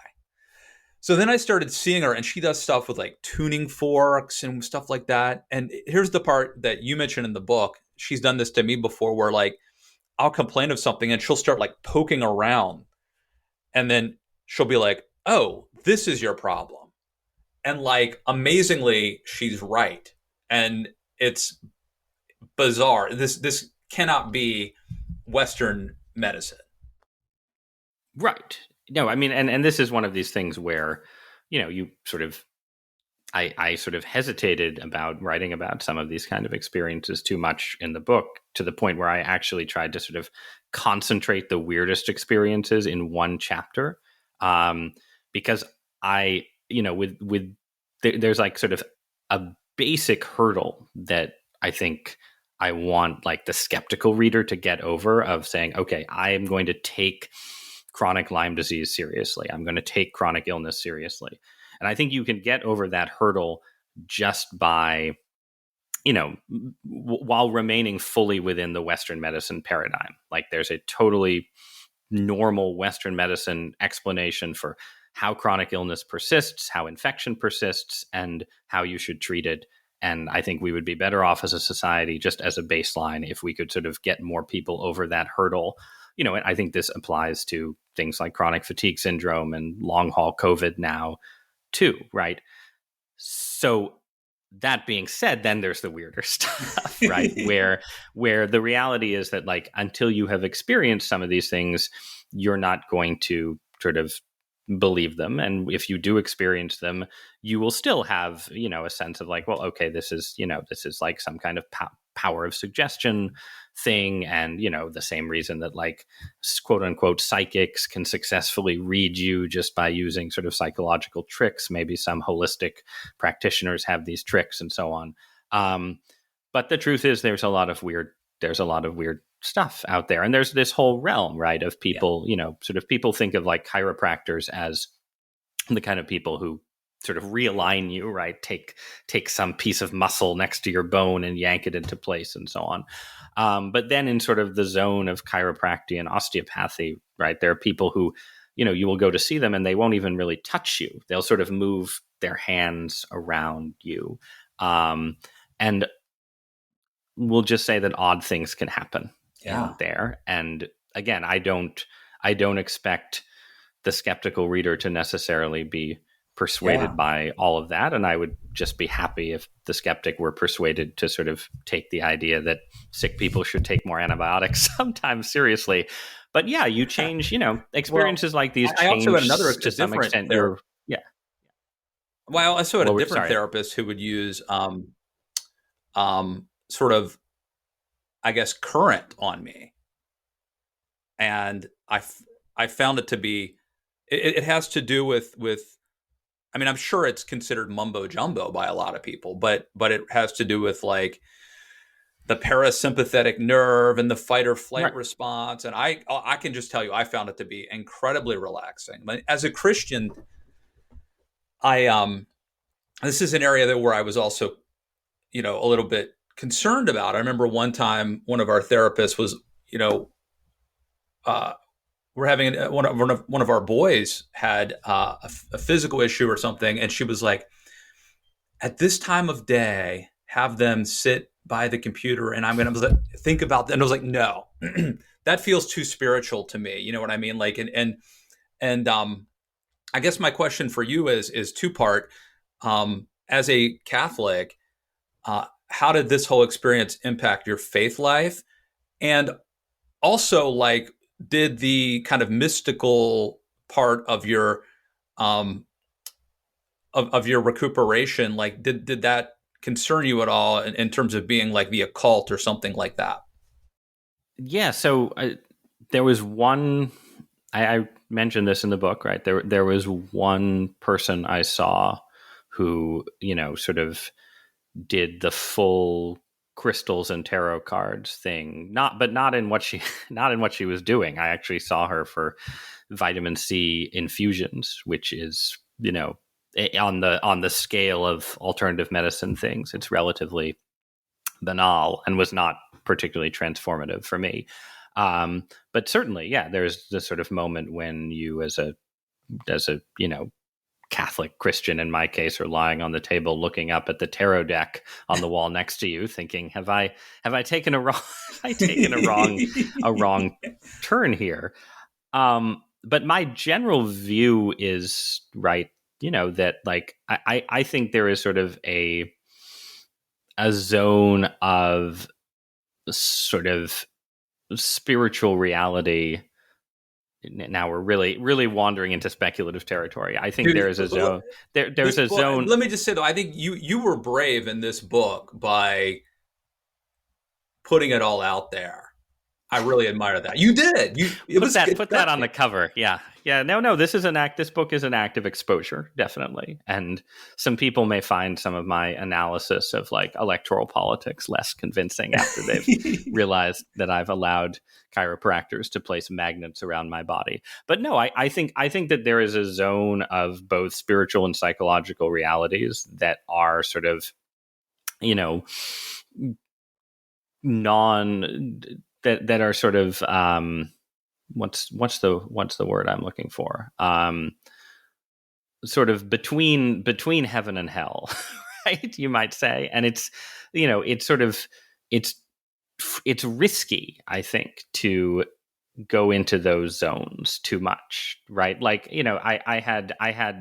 So then I started seeing her and she does stuff with like tuning forks and stuff like that. And here's the part that you mentioned in the book. She's done this to me before where like I'll complain of something and she'll start like poking around and then she'll be like, oh, this is your problem. And like, amazingly, she's right. And it's bizarre. This cannot be Western medicine. Right. No, I mean, and this is one of these things where, you sort of, I sort of hesitated about writing about some of these kind of experiences too much in the book, to the point where I actually tried to sort of concentrate the weirdest experiences in one chapter. Because there's like sort of a basic hurdle that I think I want like the skeptical reader to get over, of saying, okay, I am going to take chronic Lyme disease seriously. I'm going to take chronic illness seriously. And I think you can get over that hurdle just by, while remaining fully within the Western medicine paradigm. Like there's a totally normal Western medicine explanation for how chronic illness persists, how infection persists, and how you should treat it. And I think we would be better off as a society, just as a baseline, if we could sort of get more people over that hurdle. And I think this applies to things like chronic fatigue syndrome and long haul COVID now too, right? So that being said, then there's the weirder stuff, right? where the reality is that like, until you have experienced some of these things, you're not going to sort of believe them. And if you do experience them, you will still have, a sense of like, well, okay, this is like some kind of power of suggestion thing, and the same reason that like quote unquote psychics can successfully read you just by using sort of psychological tricks. Maybe some holistic practitioners have these tricks and so on. But the truth is there's a lot of weird stuff out there, and there's this whole realm, right, of people, sort of people think of like chiropractors as the kind of people who sort of realign you, right? Take some piece of muscle next to your bone and yank it into place and so on. But then in sort of the zone of chiropractic and osteopathy, right, there are people who, you will go to see them and they won't even really touch you. They'll sort of move their hands around you. And we'll just say that odd things can happen in there. And again, I don't expect the skeptical reader to necessarily be persuaded by all of that. And I would just be happy if the skeptic were persuaded to sort of take the idea that sick people should take more antibiotics sometimes seriously. But yeah, you change, experiences like these change. I also had another to some extent. Well, I also had a different therapist who would use sort of, I guess, current on me. And I found it to be, it has to do with, I mean, I'm sure it's considered mumbo jumbo by a lot of people, but it has to do with like the parasympathetic nerve and the fight or flight response. And I can just tell you, I found it to be incredibly relaxing. But as a Christian, this is an area where I was also, a little bit concerned about. I remember one time one of our therapists was, we're having one of our boys had a physical issue or something, and she was like, "At this time of day, have them sit by the computer, and I'm going to think about that." And I was like, "No, that feels too spiritual to me." You know what I mean? Like, and I guess my question for you is two-part. As a Catholic, how did this whole experience impact your faith life? And also, like, did the kind of mystical part of your of your recuperation, like, did that concern you at all in terms of being like the occult or something like that? Yeah. So there was one. I mentioned this in the book, right? There was one person I saw who, sort of did the full crystals and tarot cards thing, not in what she was doing. I actually saw her for vitamin C infusions, which is, on the scale of alternative medicine things, it's relatively banal and was not particularly transformative for me. But certainly, yeah, there's this sort of moment when you as a Catholic Christian, in my case, are lying on the table looking up at the tarot deck on the wall next to you, thinking, "Have I taken a wrong turn here?" But my general view is right. That like I think there is sort of a zone of sort of spiritual reality. Now we're really wandering into speculative territory. I think there is a zone. There's a zone. Let me just say though, I think you were brave in this book by putting it all out there. I really admire that. You did. Put that on the cover. Yeah. No. This book is an act of exposure, definitely. And some people may find some of my analysis of like electoral politics less convincing after they've realized that I've allowed chiropractors to place magnets around my body. But no, I think that there is a zone of both spiritual and psychological realities that are sort of, that are sort of what's the word I'm looking for? Sort of between heaven and hell, right? You might say, and it's sort of it's risky, I think, to go into those zones too much, right? Like, I had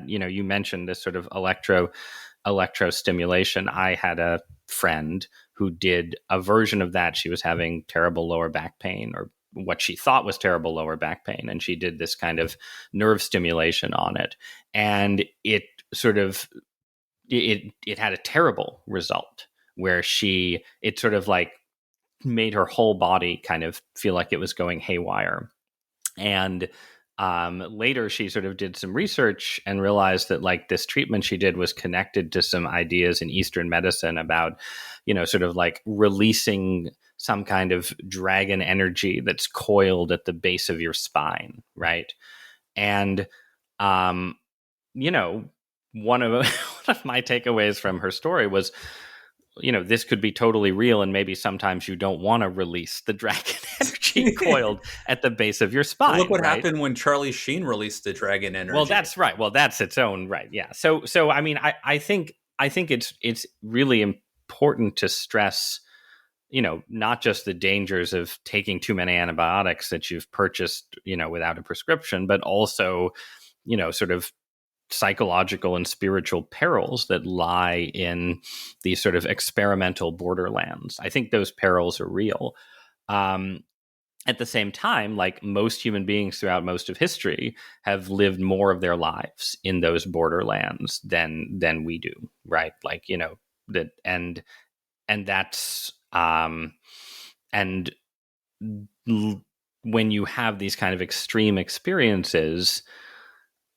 you mentioned this sort of electrostimulation. I had a friend who did a version of that. She was having terrible lower back pain, or what she thought was terrible lower back pain. And she did this kind of nerve stimulation on it. And it sort of, it had a terrible result where it sort of like made her whole body kind of feel like it was going haywire. And later she sort of did some research and realized that like this treatment she did was connected to some ideas in Eastern medicine about, sort of like releasing some kind of dragon energy that's coiled at the base of your spine, right? And, you know, one of, one of my takeaways from her story was, this could be totally real, and maybe sometimes you don't want to release the dragon energy coiled at the base of your spine. Well, look what right? happened when Charlie Sheen released the dragon energy. Well, that's right. Well, that's its own right. Yeah. So I mean, I think it's really important to stress, not just the dangers of taking too many antibiotics that you've purchased, without a prescription, but also, sort of psychological and spiritual perils that lie in these sort of experimental borderlands. I think those perils are real. At the same time, like most human beings throughout most of history have lived more of their lives in those borderlands than we do, right? Like, that and that's and when you have these kind of extreme experiences,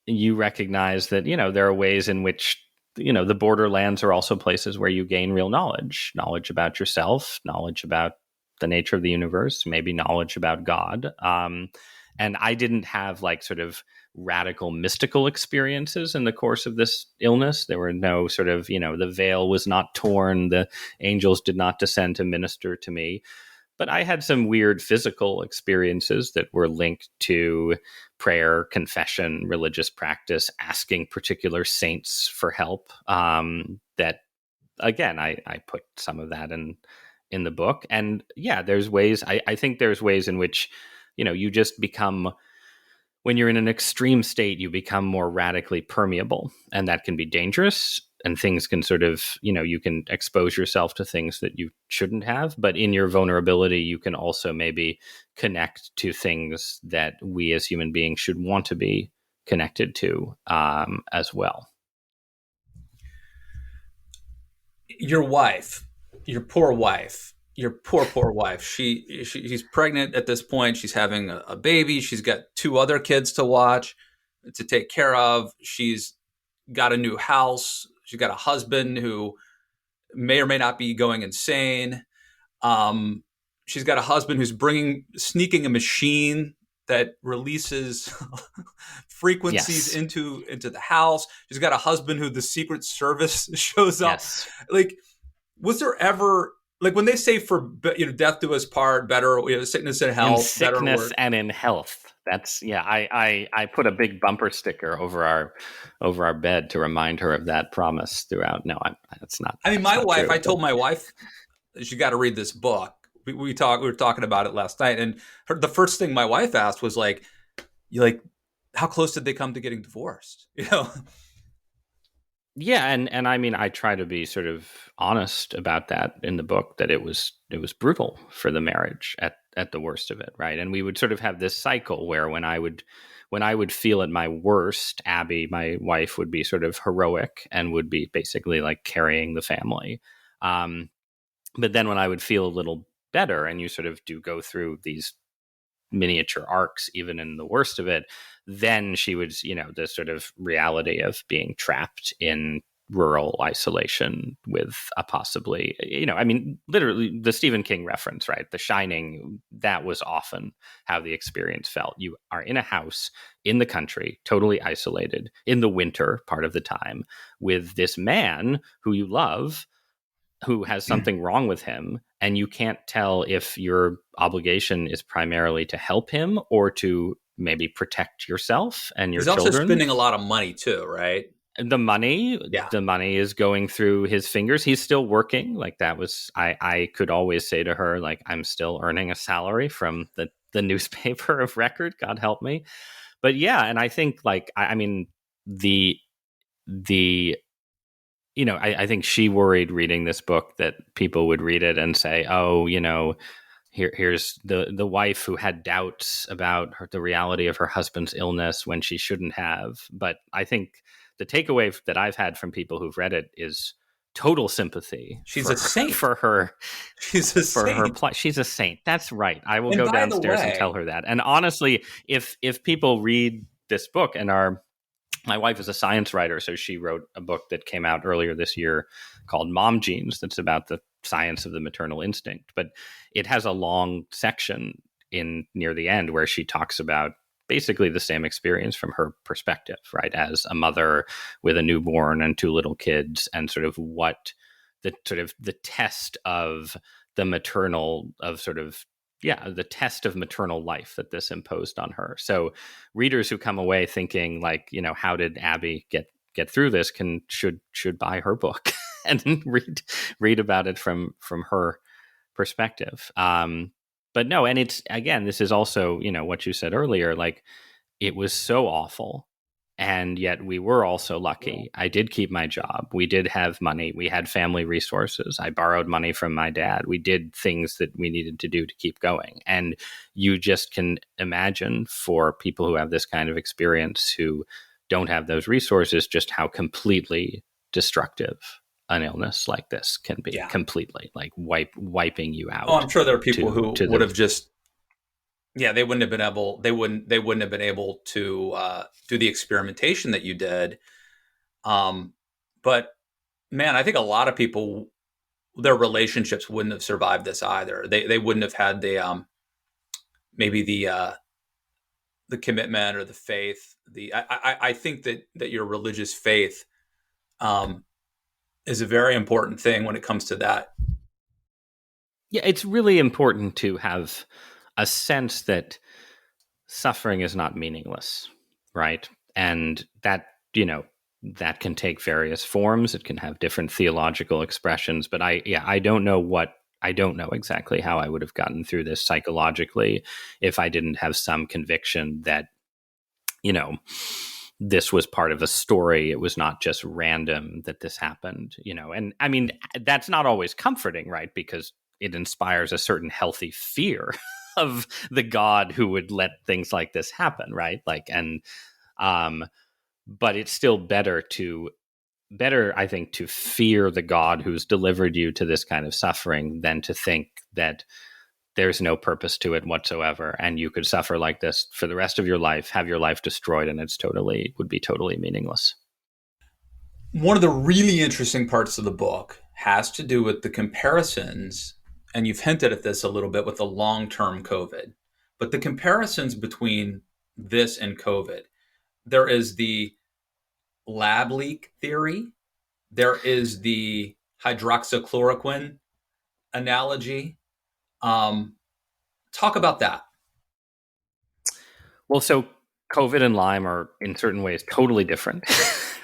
you recognize that, there are ways in which, the borderlands are also places where you gain real knowledge about yourself, knowledge about the nature of the universe, maybe knowledge about God. And I didn't have like sort of radical mystical experiences in the course of this illness. There were no sort of, the veil was not torn. The angels did not descend to minister to me. But I had some weird physical experiences that were linked to prayer, confession, religious practice, asking particular saints for help. That, again, I put some of that in the book. And yeah, there's ways, I think there's ways in which, you just become, when you're in an extreme state, you become more radically permeable. And that can be dangerous. And things can sort of, you can expose yourself to things that you shouldn't have. But in your vulnerability, you can also maybe connect to things that we as human beings should want to be connected to as well. Your wife, your poor wife, your poor wife. She's pregnant at this point. She's having a baby. She's got 2 other kids to watch, to take care of. She's got a new house. She's got a husband who may or may not be going insane. She's got a husband who's sneaking a machine that releases frequencies into the house. She's got a husband who the Secret Service shows up. Yes. Like, was there ever, like, when they say for death do us part, better, sickness and health, in sickness better and in health. That's I put a big bumper sticker over our bed to remind her of that promise throughout. No, that's not. I mean, my wife. I told my wife she got to read this book. We were talking about it last night, and the first thing my wife asked was like, how close did they come to getting divorced? Yeah, and I mean, I try to be sort of honest about that in the book, that it was brutal for the marriage at the worst of it, right? And we would sort of have this cycle where when I would feel at my worst, Abby, my wife, would be sort of heroic and would be basically like carrying the family. But then when I would feel a little better, and you sort of do go through these miniature arcs, even in the worst of it, then she would, the sort of reality of being trapped in rural isolation with a possibly, I mean, literally the Stephen King reference, right? The Shining, that was often how the experience felt. You are in a house in the country, totally isolated in the winter part of the time, with this man who you love, who has something wrong with him, and you can't tell if your obligation is primarily to help him or to maybe protect yourself and your children. He's also spending a lot of money too, right? The money is going through his fingers. He's still working. Like, that was, I could always say to her, like, I'm still earning a salary from the newspaper of record, God help me. But yeah, and I think, like, I mean, I think she worried reading this book that people would read it and say, oh, here's the wife who had doubts about the reality of her husband's illness when she shouldn't have. But I think the takeaway that I've had from people who've read it is total sympathy She's a saint. for her She's a for her saint. plight. She's a saint. That's right. I will And go by the downstairs and tell way, her that. And honestly, if people read this book and are my wife is a science writer, so she wrote a book that came out earlier this year called Mom Genes that's about the science of the maternal instinct. But it has a long section in near the end where she talks about basically the same experience from her perspective, right? As a mother with a newborn and two little kids, and sort of what the test of the maternal of sort of the test of maternal life that this imposed on her. So readers who come away thinking like, how did Abby get through this should buy her book and read about it from her perspective. But no, and it's, again, this is also, what you said earlier, like it was so awful. And yet we were also lucky. I did keep my job. We did have money. We had family resources. I borrowed money from my dad. We did things that we needed to do to keep going. And you just can imagine, for people who have this kind of experience who don't have those resources, just how completely destructive an illness like this can be. Completely, like wiping you out. Oh, I'm sure there are people who would have just, they wouldn't have been able. They wouldn't have been able to do the experimentation that you did. But man, I think a lot of people, their relationships wouldn't have survived this either. They wouldn't have had the maybe the commitment or the faith. I think that your religious faith is a very important thing when it comes to that. Yeah, it's really important to have a sense that suffering is not meaningless, right? And that, that can take various forms. It can have different theological expressions, but I don't know exactly how I would have gotten through this psychologically if I didn't have some conviction that, this was part of a story. It was not just random that this happened, and I mean, that's not always comforting, right? Because it inspires a certain healthy fear of the God who would let things like this happen, right? Like, but it's still better, I think, to fear the God who's delivered you to this kind of suffering than to think that there's no purpose to it whatsoever, and you could suffer like this for the rest of your life, have your life destroyed, and would be totally meaningless. One of the really interesting parts of the book has to do with the comparisons, and you've hinted at this a little bit with the long-term COVID, but the comparisons between this and COVID. There is the lab leak theory. There is the hydroxychloroquine analogy. Talk about that. Well, so COVID and Lyme are in certain ways totally different,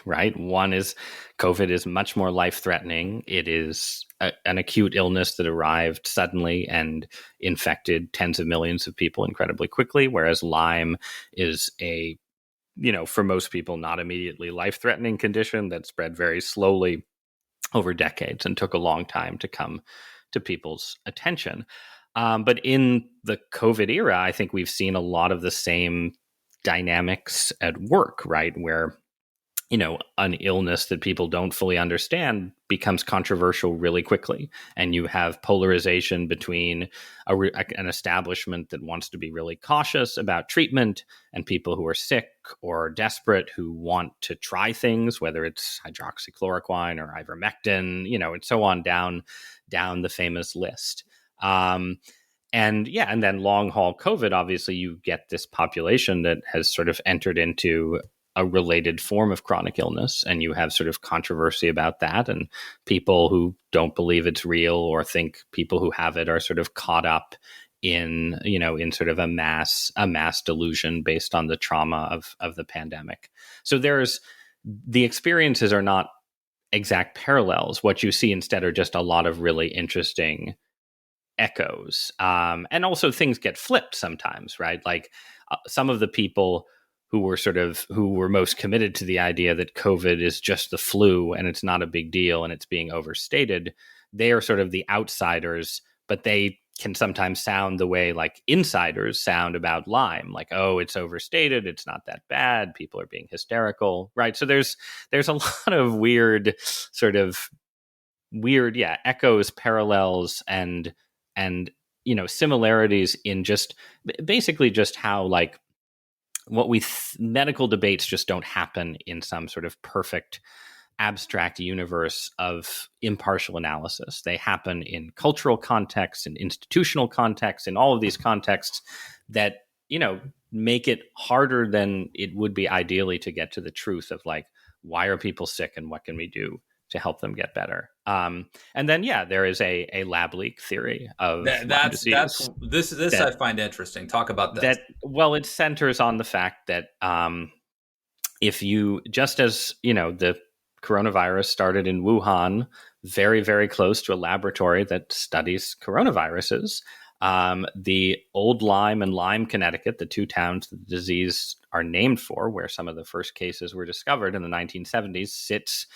right? One is COVID is much more life-threatening. It is an acute illness that arrived suddenly and infected tens of millions of people incredibly quickly, whereas Lyme is a, for most people, not immediately life-threatening condition that spread very slowly over decades and took a long time to come to people's attention. But in the COVID era, I think we've seen a lot of the same dynamics at work, right? Where, an illness that people don't fully understand becomes controversial really quickly. And you have polarization between an establishment that wants to be really cautious about treatment and people who are sick or desperate who want to try things, whether it's hydroxychloroquine or ivermectin, and so on down the famous list. And then long haul COVID, obviously you get this population that has sort of entered into a related form of chronic illness, and you have sort of controversy about that, and people who don't believe it's real or think people who have it are sort of caught up in sort of a mass delusion based on the trauma of the pandemic. So the experiences are not exact parallels. What you see instead are just a lot of really interesting echoes. And also things get flipped sometimes, right? Like some of the people who were most committed to the idea that COVID is just the flu and it's not a big deal and it's being overstated, they are sort of the outsiders, but they can sometimes sound the way like insiders sound about Lyme, like, oh, it's overstated, it's not that bad, people are being hysterical, right? So there's a lot of weird sort of weird, yeah, echoes, parallels, and similarities in just basically just how like what medical debates just don't happen in some sort of perfect abstract universe of impartial analysis. They happen in cultural contexts, in institutional contexts, in all of these contexts that, make it harder than it would be ideally to get to the truth of like, why are people sick and what can we do to help them get better? And then, yeah, there is a lab leak theory of Lyme That's disease this that I find interesting. Talk about this. well, it centers on the fact that if you, just as the coronavirus started in Wuhan, very, very close to a laboratory that studies coronaviruses. The old Lyme and Lyme, Connecticut, the two towns the disease are named for, where some of the first cases were discovered in the 1970s, sits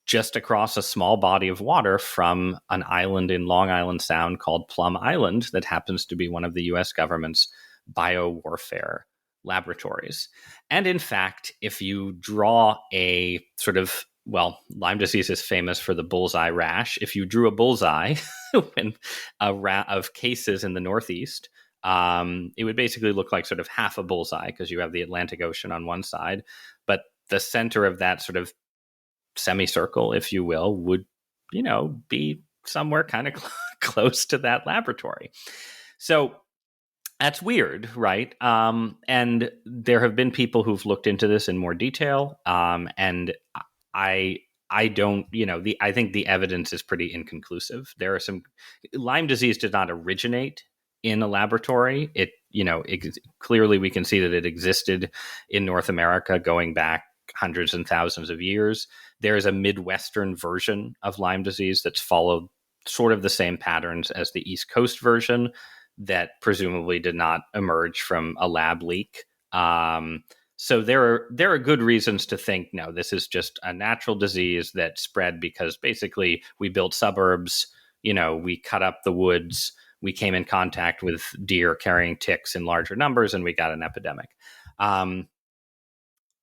just across a small body of water from an island in Long Island Sound called Plum Island that happens to be one of the US government's biowarfare laboratories. And in fact, if you draw a sort of, well, Lyme disease is famous for the bullseye rash. If you drew a bullseye when of cases in the Northeast, it would basically look like sort of half a bullseye because you have the Atlantic Ocean on one side, but the center of that sort of semicircle, if you will, would, be somewhere kind of close to that laboratory. So that's weird, right? And there have been people who've looked into this in more detail. And I don't, I think the evidence is pretty inconclusive. There are some, Lyme disease did not originate in a laboratory. Clearly we can see that it existed in North America going back hundreds and thousands of years. There is a Midwestern version of Lyme disease that's followed sort of the same patterns as the East Coast version that presumably did not emerge from a lab leak. So there are good reasons to think, no, this is just a natural disease that spread because basically we built suburbs, we cut up the woods, we came in contact with deer carrying ticks in larger numbers, and we got an epidemic.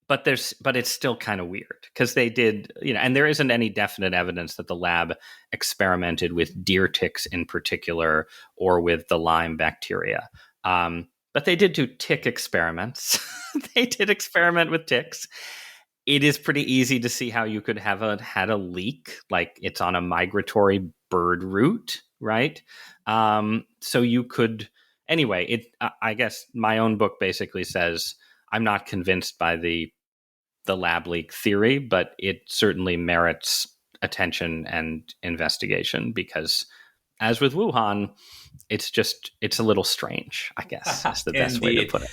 But it's still kind of weird because they did, and there isn't any definite evidence that the lab experimented with deer ticks in particular or with the Lyme bacteria. But they did do tick experiments. They did experiment with ticks. It is pretty easy to see how you could have had a leak, like it's on a migratory bird route, right? So you could, anyway, I guess my own book basically says, I'm not convinced by the lab leak theory, but it certainly merits attention and investigation because, as with Wuhan, it's a little strange, I guess, is the best way to put it.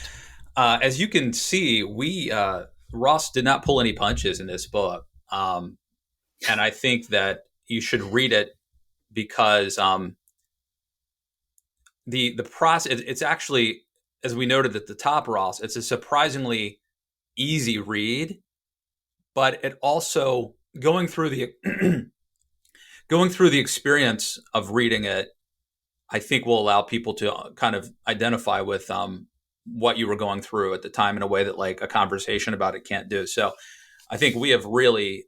As you can see, Ross did not pull any punches in this book. And I think that you should read it because the process, it's actually, as we noted at the top, Ross, it's a surprisingly easy read, but it also going through the experience of reading it, I think will allow people to kind of identify with what you were going through at the time in a way that like a conversation about it can't do. So I think we have really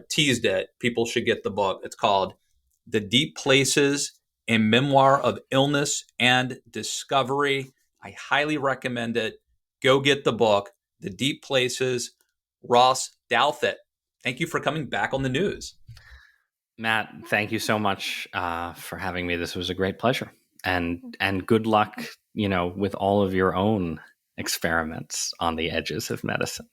teased it. People should get the book. It's called The Deep Places, a Memoir of Illness and Discovery. I highly recommend it. Go get the book, The Deep Places. Ross Douthat, thank you for coming back on the news. Matt, thank you so much for having me. This was a great pleasure. And good luck, with all of your own experiments on the edges of medicine.